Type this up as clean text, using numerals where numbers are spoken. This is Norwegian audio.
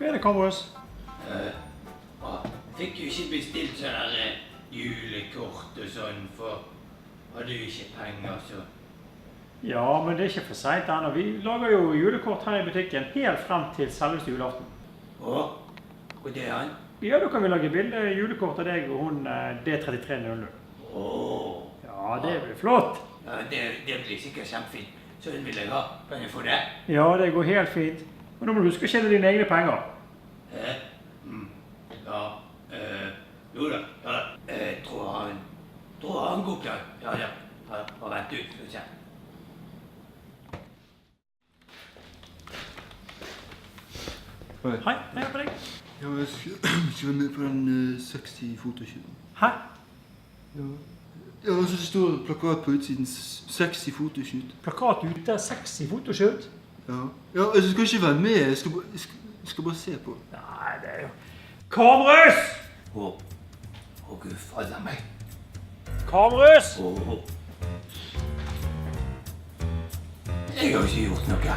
Hva er det, Kamrus? Fikk du ikke bestilt sånne julekort og sånn, for har du ikke penger, så... Ja, men det er ikke for sent ennå. Vi lager jo julekort her i butikken helt frem til selveste julaften. Og det er han? Ja, da kan vi lage bilde julekort av deg og hun D3300. Ja, det blir flott. Ja, det blir sikkert kjempefint. Så den vil jeg ha. Kan jeg få det? Ja, det går helt fint. Men da må du huske å tjene dine egne penger. Ja, jo da, ja da. Tror han går klar. Ja. Bare vent ut, skal vi se. Hei, hei på deg. Ja, jeg skal være med på den sexy fotoshoot. Hæ? Ja, så står det plakat på utsiden, sexy fotoshoot. Plakat ute, sexy fotoshoot? Ja, altså jeg skal ikke være med, jeg skal bare se på. Nei, det er jo... Kamrus! Gud, fader meg. Kamrus! Jeg har ikke gjort noe.